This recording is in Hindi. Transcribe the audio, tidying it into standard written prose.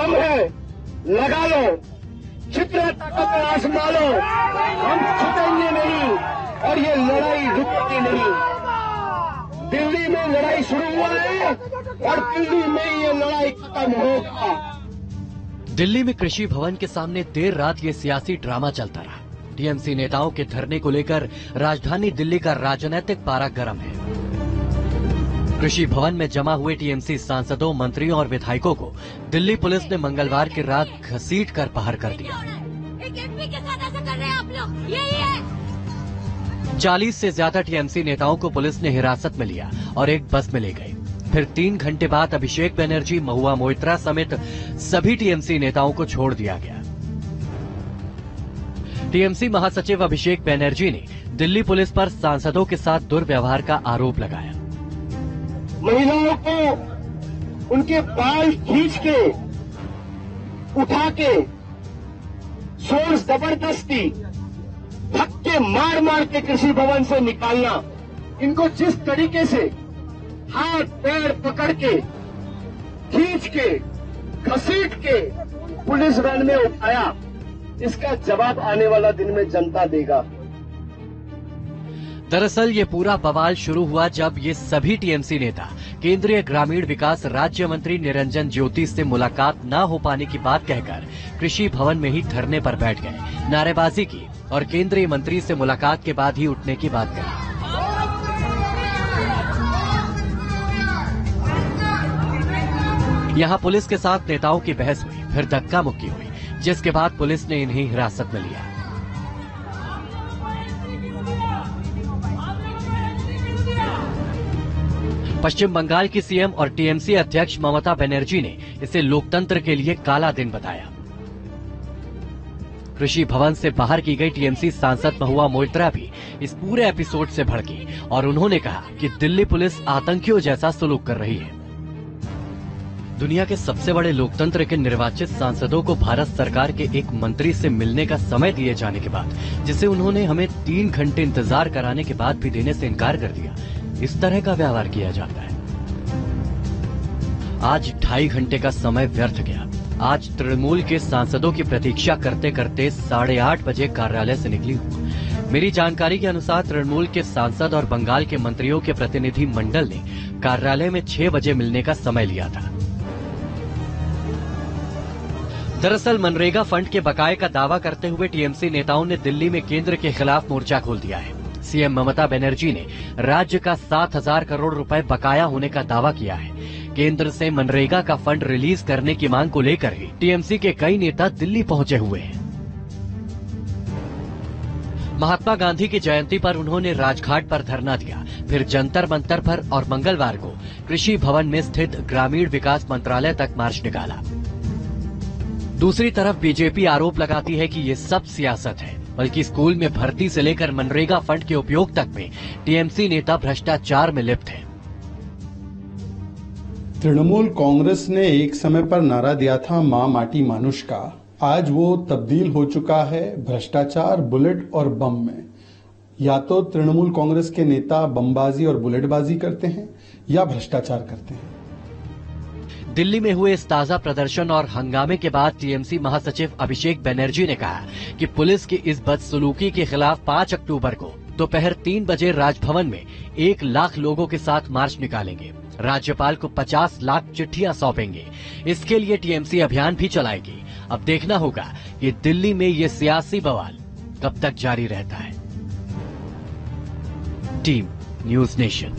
दम है लगा लो, जितना ताकत है आजमा लो, हम छूटेंगे नहीं और ये लड़ाई रुकेगी नहीं। दिल्ली में लड़ाई शुरू हुआ है और दिल्ली में ये लड़ाई खत्म होगा। दिल्ली में कृषि भवन के सामने देर रात ये सियासी ड्रामा चलता रहा। टीएमसी नेताओं के धरने को लेकर राजधानी दिल्ली का राजनीतिक पारा गर्म है। कृषि भवन में जमा हुए टीएमसी सांसदों, मंत्रियों और विधायकों को दिल्ली पुलिस ने मंगलवार की रात घसीट कर बाहर कर दिया। एक एमपी के साथ ऐसा कर रहे हैं आप लोग, यही है। 40 से ज्यादा टीएमसी नेताओं को पुलिस ने हिरासत में लिया और एक बस में ले गई। फिर 3 घंटे बाद अभिषेक बनर्जी, महुआ मोइत्रा समेत सभी टीएमसी नेताओं को छोड़ दिया गया। टीएमसी महासचिव अभिषेक बनर्जी ने दिल्ली पुलिस पर सांसदों के साथ दुर्व्यवहार का आरोप लगाया। महिलाओं को उनके बाल खींच के उठा के जोर जबरदस्ती धक्के मार मार के कृषि भवन से निकालना, इनको जिस तरीके से हाथ पैर पकड़ के खींच के घसीट के पुलिस वैन में उठाया, इसका जवाब आने वाला दिन में जनता देगा। दरअसल ये पूरा बवाल शुरू हुआ जब ये सभी टीएमसी नेता केंद्रीय ग्रामीण विकास राज्य मंत्री निरंजन ज्योति से मुलाकात न हो पाने की बात कहकर कृषि भवन में ही धरने पर बैठ गए, नारेबाजी की और केंद्रीय मंत्री से मुलाकात के बाद ही उठने की बात कही। यहाँ पुलिस के साथ नेताओं की बहस हुई, फिर धक्का मुक्की हुई, जिसके बाद पुलिस ने इन्हें हिरासत में लिया। पश्चिम बंगाल की सीएम और टीएमसी अध्यक्ष ममता बनर्जी ने इसे लोकतंत्र के लिए काला दिन बताया। कृषि भवन से बाहर की गई टीएमसी सांसद महुआ मोइत्रा भी इस पूरे एपिसोड से भड़की और उन्होंने कहा कि दिल्ली पुलिस आतंकियों जैसा सलूक कर रही है। दुनिया के सबसे बड़े लोकतंत्र के निर्वाचित सांसदों को भारत सरकार के एक मंत्री से मिलने का समय दिए जाने के बाद, जिसे उन्होंने हमें 3 घंटे इंतजार कराने के बाद भी देने से इनकार कर दिया, इस तरह का व्यवहार किया जाता है। आज 2.5 घंटे का समय व्यर्थ गया। आज तृणमूल के सांसदों की प्रतीक्षा करते करते 8:30 बजे कार्यालय से निकली हूँ। मेरी जानकारी के अनुसार तृणमूल के सांसद और बंगाल के मंत्रियों के प्रतिनिधि मंडल ने कार्यालय में 6 बजे मिलने का समय लिया था। दरअसल मनरेगा फंड के बकाये का दावा करते हुए टीएमसी नेताओं ने दिल्ली में केंद्र के खिलाफ मोर्चा खोल दिया है। सीएम ममता बनर्जी ने राज्य का 7,000 करोड़ रुपए बकाया होने का दावा किया है। केंद्र से मनरेगा का फंड रिलीज करने की मांग को लेकर ही टीएमसी के कई नेता दिल्ली पहुंचे हुए हैं। महात्मा गांधी की जयंती पर उन्होंने राजघाट पर धरना दिया, फिर जंतर मंतर पर और मंगलवार को कृषि भवन में स्थित ग्रामीण विकास मंत्रालय तक मार्च निकाला। दूसरी तरफ बीजेपी आरोप लगाती है कि ये सब सियासत है, बल्कि स्कूल में भर्ती से लेकर मनरेगा फंड के उपयोग तक में टीएमसी नेता भ्रष्टाचार में लिप्त हैं। तृणमूल कांग्रेस ने एक समय पर नारा दिया था मां माटी मानुष का। आज वो तब्दील हो चुका है भ्रष्टाचार, बुलेट और बम में। या तो तृणमूल कांग्रेस के नेता बमबाजी और बुलेटबाजी करते हैं या भ्रष्टाचार करते हैं। दिल्ली में हुए इस ताजा प्रदर्शन और हंगामे के बाद टीएमसी महासचिव अभिषेक बनर्जी ने कहा कि पुलिस की इस बदसलूकी के खिलाफ 5 अक्टूबर को दोपहर 3 बजे राजभवन में 1 लाख लोगों के साथ मार्च निकालेंगे। राज्यपाल को 50 लाख चिट्ठियां सौंपेंगे। इसके लिए टीएमसी अभियान भी चलाएगी। अब देखना होगा कि दिल्ली में ये सियासी बवाल कब तक जारी रहता है। Team news nation.